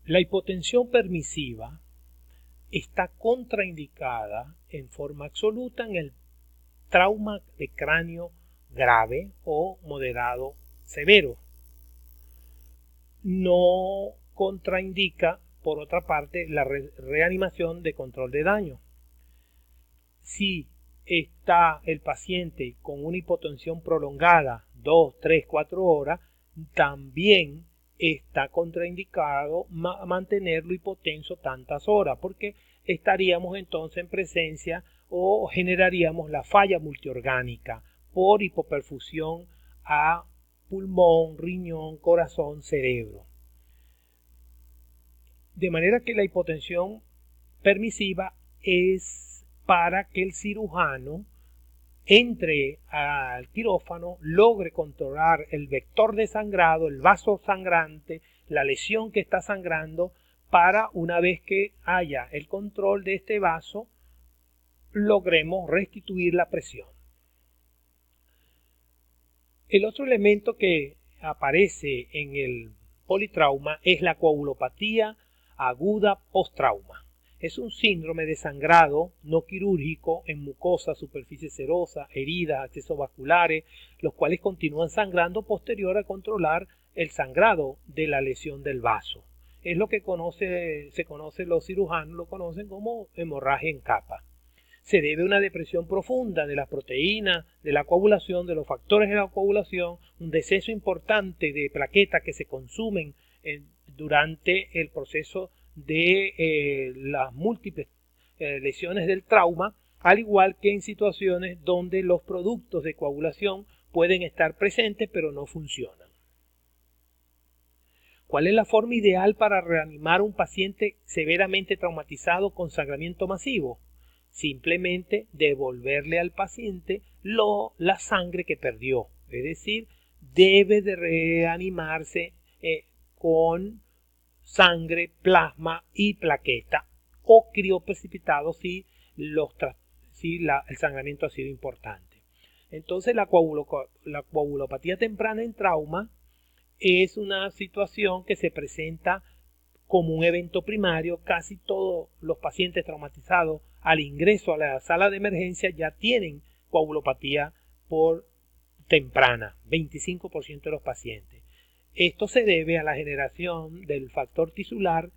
La hipotensión permisiva está contraindicada en forma absoluta en el trauma de cráneo grave o moderado severo. No contraindica, por otra parte, la reanimación de control de daño. Si está el paciente con una hipotensión prolongada, 2, 3, 4 horas, también está contraindicado mantenerlo hipotenso tantas horas, porque estaríamos entonces en presencia o generaríamos la falla multiorgánica por hipoperfusión a pulmón, riñón, corazón, cerebro. De manera que la hipotensión permisiva es para que el cirujano entre al quirófano, logre controlar el vector de sangrado, el vaso sangrante, la lesión que está sangrando, para una vez que haya el control de este vaso, logremos restituir la presión. El otro elemento que aparece en el politrauma es la coagulopatía aguda post-trauma. Es un síndrome de sangrado no quirúrgico en mucosa, superficie serosa, heridas, accesos vasculares, los cuales continúan sangrando posterior a controlar el sangrado de la lesión del vaso. Es lo que se conoce, los cirujanos lo conocen como hemorragia en capa. Se debe a una depresión profunda de las proteínas, de la coagulación, de los factores de la coagulación, un deceso importante de plaquetas que se consumen durante el proceso de las múltiples lesiones del trauma, al igual que en situaciones donde los productos de coagulación pueden estar presentes pero no funcionan. ¿Cuál es la forma ideal para reanimar a un paciente severamente traumatizado con sangramiento masivo? Simplemente devolverle al paciente la sangre que perdió. Es decir, debe de reanimarse con sangre, plasma y plaqueta o crioprecipitado si el sangramiento ha sido importante. Entonces la coagulopatía temprana en trauma es una situación que se presenta como un evento primario. Casi todos los pacientes traumatizados al ingreso a la sala de emergencia ya tienen coagulopatía por temprana, 25% de los pacientes. Esto se debe a la generación del factor tisular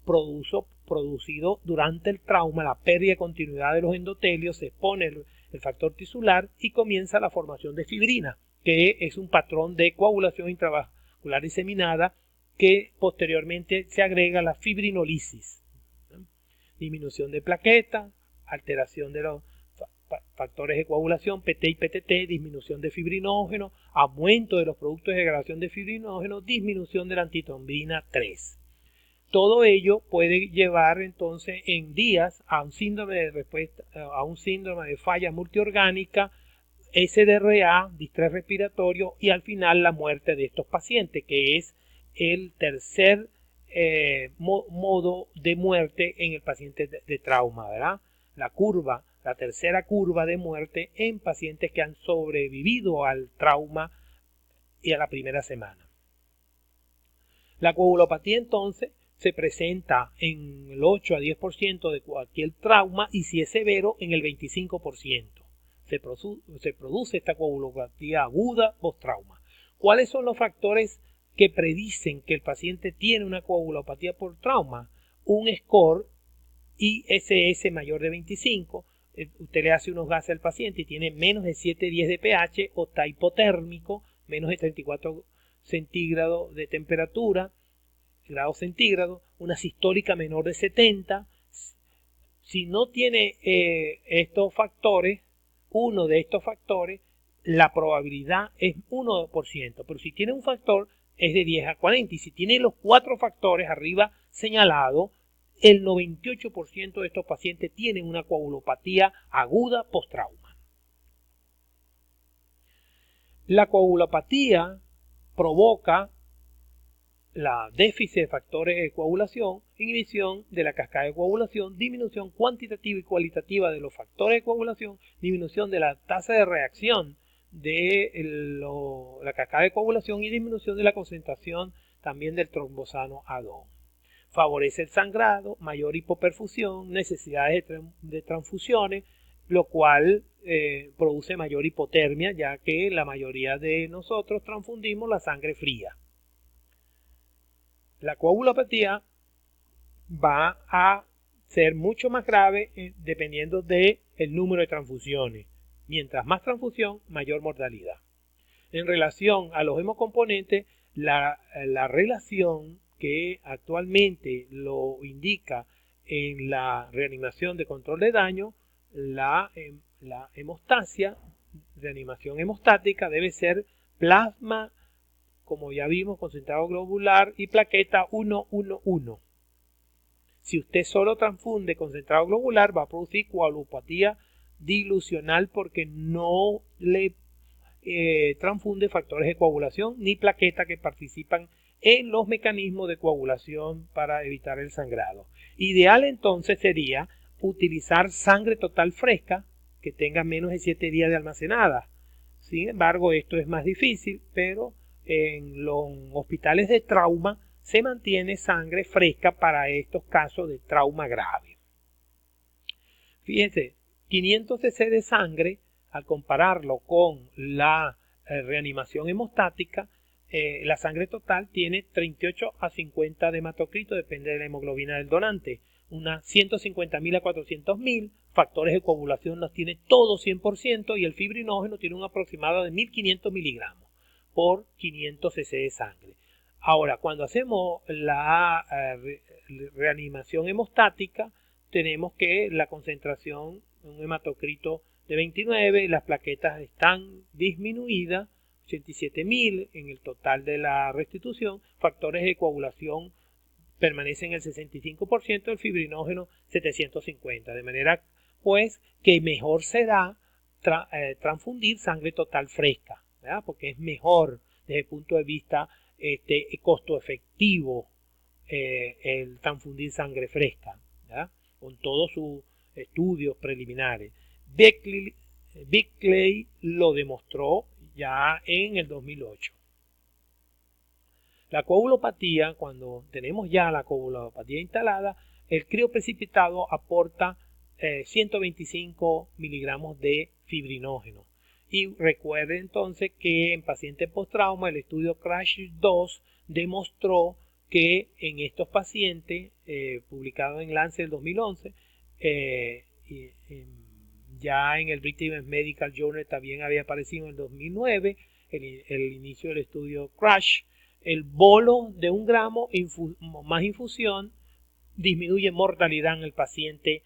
producido durante el trauma, la pérdida de continuidad de los endotelios, se expone el factor tisular y comienza la formación de fibrina, que es un patrón de coagulación intravascular diseminada que posteriormente se agrega la fibrinolisis, disminución de plaquetas, alteración de los factores de coagulación, PT y PTT, disminución de fibrinógeno, aumento de los productos de degradación de fibrinógeno, disminución de la antitrombina 3. Todo ello puede llevar entonces en días a un síndrome de respuesta, a un síndrome de falla multiorgánica, SDRA, distrés respiratorio y al final la muerte de estos pacientes, que es el tercer modo de muerte en el paciente de trauma, ¿verdad? La tercera curva de muerte en pacientes que han sobrevivido al trauma y a la primera semana. La coagulopatía entonces se presenta en el 8 a 10% de cualquier trauma y si es severo en el 25%. Se produce esta coagulopatía aguda post-trauma. ¿Cuáles son los factores que predicen que el paciente tiene una coagulopatía por trauma? Un score ISS mayor de 25. Usted le hace unos gases al paciente y tiene menos de 7,10 de pH o está hipotérmico, menos de 34 centígrados de temperatura, grados centígrados, una sistólica menor de 70. Si no tiene estos factores, uno de estos factores, la probabilidad es 1%, pero si tiene un factor es de 10 a 40 y si tiene los 4 factores arriba señalados, el 98% de estos pacientes tienen una coagulopatía aguda post-trauma. La coagulopatía provoca la déficit de factores de coagulación, inhibición de la cascada de coagulación, disminución cuantitativa y cualitativa de los factores de coagulación, disminución de la tasa de reacción de la cascada de coagulación y disminución de la concentración también del trombosano A2. favorece el sangrado, mayor hipoperfusión, necesidades de transfusiones, lo cual produce mayor hipotermia, ya que la mayoría de nosotros transfundimos la sangre fría. La coagulopatía va a ser mucho más grave dependiendo del número de transfusiones. Mientras más transfusión, mayor mortalidad. En relación a los hemocomponentes, la relación que actualmente lo indica en la reanimación de control de daño, la hemostasia, reanimación hemostática, debe ser plasma, como ya vimos, concentrado globular y plaqueta 1-1-1. Si usted solo transfunde concentrado globular, va a producir coagulopatía dilucional porque no le transfunde factores de coagulación ni plaquetas que participan en los mecanismos de coagulación para evitar el sangrado. Ideal entonces sería utilizar sangre total fresca que tenga menos de 7 días de almacenada. Sin embargo, esto es más difícil, pero en los hospitales de trauma se mantiene sangre fresca para estos casos de trauma grave. Fíjense, 500 cc de sangre, al compararlo con la reanimación hemostática, la sangre total tiene 38 a 50 de hematocrito, depende de la hemoglobina del donante. Unas 150.000 a 400.000, factores de coagulación los tiene todo 100% y el fibrinógeno tiene un aproximado de 1.500 miligramos por 500 cc de sangre. Ahora, cuando hacemos la reanimación hemostática, tenemos que la concentración, un hematocrito de 29, las plaquetas están disminuidas, 87.000 en el total de la restitución, factores de coagulación permanecen el 65%, el fibrinógeno 750, de manera pues que mejor será transfundir sangre total fresca, ¿verdad? Porque es mejor desde el punto de vista costo efectivo el transfundir sangre fresca, ¿verdad? Con todos sus estudios preliminares. Bickley lo demostró ya en el 2008. La coagulopatía, cuando tenemos ya la coagulopatía instalada, el crioprecipitado aporta 125 miligramos de fibrinógeno. Y recuerde entonces que en pacientes post-trauma el estudio CRASH 2 demostró que en estos pacientes, publicado en Lancet en 2011, ya en el British Medical Journal también había aparecido en el 2009, el inicio del estudio CRASH, el bolo de 1 gramo más infusión disminuye mortalidad en el paciente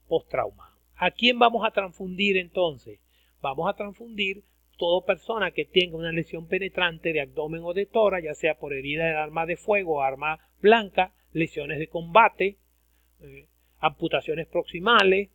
post-trauma. ¿A quién vamos a transfundir entonces? Vamos a transfundir toda persona que tenga una lesión penetrante de abdomen o de tórax, ya sea por herida de arma de fuego o arma blanca, lesiones de combate, amputaciones proximales,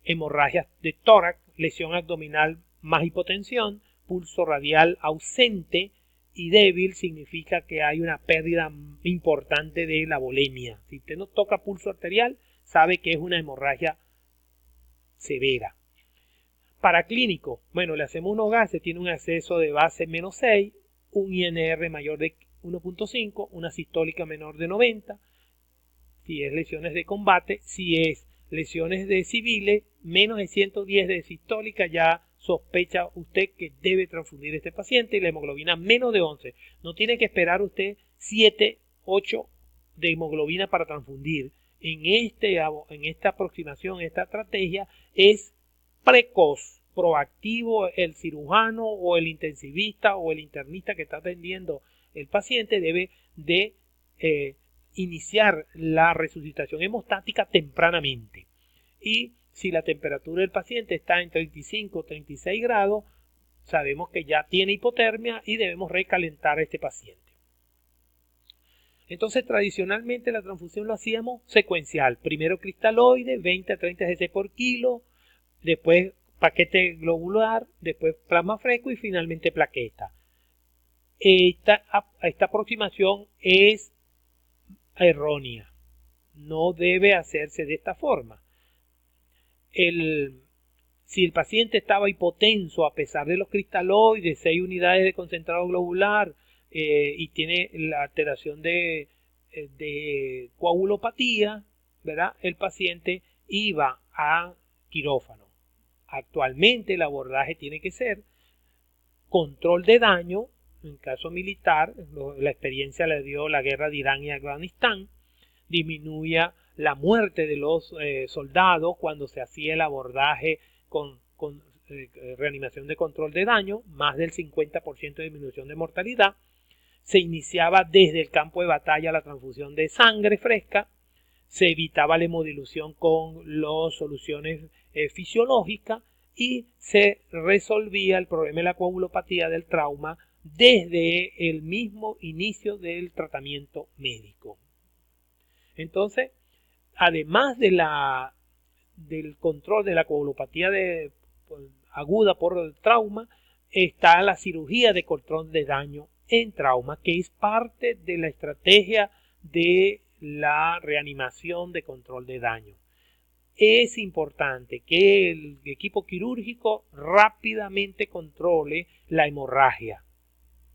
hemorragias de tórax, lesión abdominal más hipotensión, pulso radial ausente y débil significa que hay una pérdida importante de la volemia. Si usted no toca pulso arterial, sabe que es una hemorragia severa. Paraclínico, bueno, le hacemos unos gases, tiene un acceso de base menos 6, un INR mayor de 1.5, una sistólica menor de 90, si es lesiones de combate, si es lesiones de civiles, menos de 110 de sistólica, ya sospecha usted que debe transfundir este paciente y la hemoglobina menos de 11. No tiene que esperar usted 7, 8 de hemoglobina para transfundir. En esta aproximación, esta estrategia es precoz, proactivo. El cirujano o el intensivista o el internista que está atendiendo el paciente debe de iniciar la resucitación hemostática tempranamente. Y si la temperatura del paciente está en 35 o 36 grados, sabemos que ya tiene hipotermia y debemos recalentar a este paciente. Entonces, tradicionalmente la transfusión lo hacíamos secuencial. Primero cristaloide, 20 a 30 cc por kilo, después paquete globular, después plasma fresco y finalmente plaqueta. Esta aproximación es errónea. No debe hacerse de esta forma. Si el paciente estaba hipotenso a pesar de los cristaloides, 6 unidades de concentrado globular y tiene la alteración de de coagulopatía, ¿verdad?, el paciente iba a quirófano. Actualmente el abordaje tiene que ser control de daño. En caso militar, la experiencia le dio la guerra de Irán y Afganistán, disminuía la muerte de los soldados cuando se hacía el abordaje con reanimación de control de daño, más del 50% de disminución de mortalidad. Se iniciaba desde el campo de batalla la transfusión de sangre fresca, se evitaba la hemodilución con las soluciones fisiológicas y se resolvía el problema de la coagulopatía del trauma desde el mismo inicio del tratamiento médico. Entonces, además de del control de la coagulopatía aguda por el trauma, está la cirugía de control de daño en trauma, que es parte de la estrategia de la reanimación de control de daño. Es importante que el equipo quirúrgico rápidamente controle la hemorragia.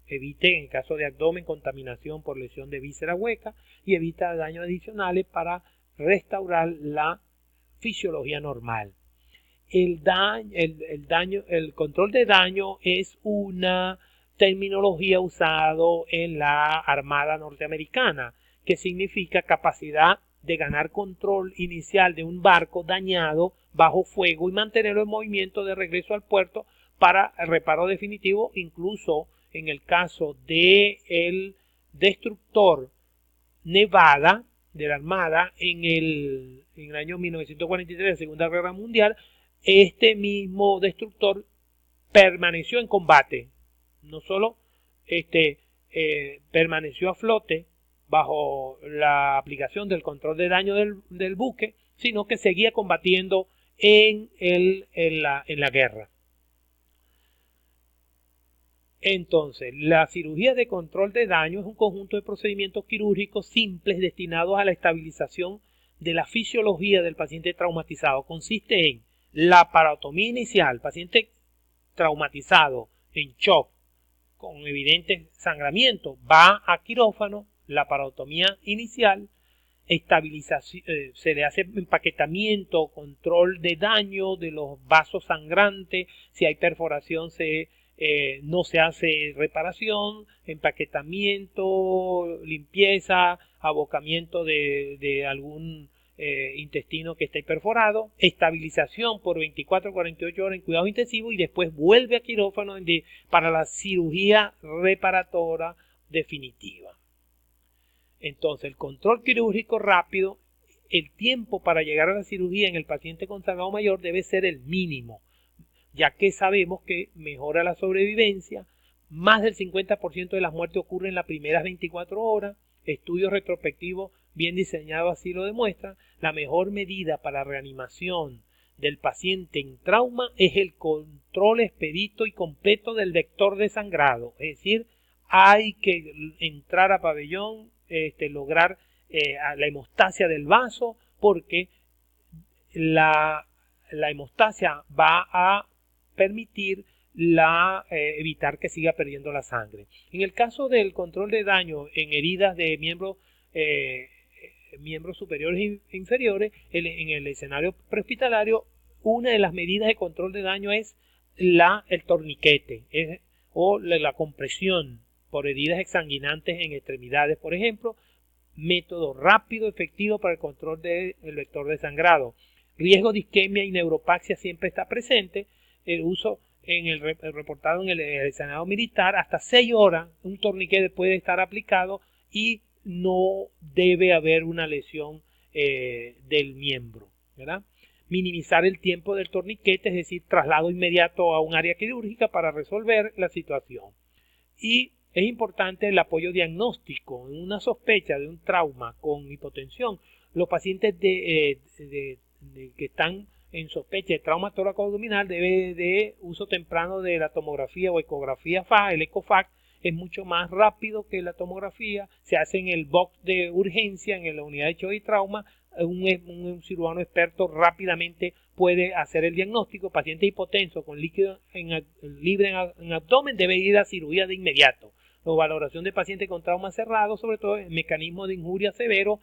Evite, en caso de abdomen, contaminación por lesión de víscera hueca y evita daños adicionales para restaurar la fisiología normal. El control de daño es una terminología usado en la Armada norteamericana, que significa capacidad de ganar control inicial de un barco dañado bajo fuego y mantenerlo en movimiento de regreso al puerto para el reparo definitivo. Incluso en el caso del destructor Nevada de la Armada en el año 1943 de la Segunda Guerra Mundial, este mismo destructor permaneció en combate. No solo permaneció a flote bajo la aplicación del control de daño del buque, sino que seguía combatiendo en la guerra. Entonces, la cirugía de control de daño es un conjunto de procedimientos quirúrgicos simples destinados a la estabilización de la fisiología del paciente traumatizado. Consiste en la laparotomía inicial, paciente traumatizado, en shock, con evidente sangramiento, va a quirófano, laparotomía inicial, estabilización, se le hace empaquetamiento, control de daño de los vasos sangrantes, si hay perforación no se hace reparación, empaquetamiento, limpieza, abocamiento de algún intestino que esté perforado, estabilización por 24 a 48 horas en cuidados intensivos y después vuelve a quirófano para la cirugía reparadora definitiva. Entonces, el control quirúrgico rápido, el tiempo para llegar a la cirugía en el paciente con sangrado mayor debe ser el mínimo, ya que sabemos que mejora la sobrevivencia. Más del 50% de las muertes ocurren en las primeras 24 horas. Estudios retrospectivos bien diseñados así lo demuestran. La mejor medida para la reanimación del paciente en trauma es el control expedito y completo del vector de sangrado. Es decir, hay que entrar a pabellón, lograr la hemostasia del vaso, porque la hemostasia va a permitir evitar que siga perdiendo la sangre. En el caso del control de daño en heridas de miembros superiores e inferiores, en el escenario prehospitalario, una de las medidas de control de daño es el torniquete o la compresión por heridas exsanguinantes en extremidades, por ejemplo. Método rápido, efectivo para el control del vector de sangrado. Riesgo de isquemia y neuropaxia siempre está presente. El uso reportado en el escenario militar, hasta 6 horas un torniquete puede estar aplicado y no debe haber una lesión del miembro, ¿verdad? Minimizar el tiempo del torniquete, es decir, traslado inmediato a un área quirúrgica para resolver la situación. Y es importante el apoyo diagnóstico. En una sospecha de un trauma con hipotensión, los pacientes que están en sospecha de trauma tóraco-abdominal debe de uso temprano de la tomografía o ecografía FAG. El ECOFAG es mucho más rápido que la tomografía. Se hace en el box de urgencia, en la unidad de choque y trauma. Un cirujano experto rápidamente puede hacer el diagnóstico. Paciente hipotenso con líquido libre en abdomen debe ir a cirugía de inmediato. la valoración de pacientes con trauma cerrado, sobre todo el mecanismo de injuria severo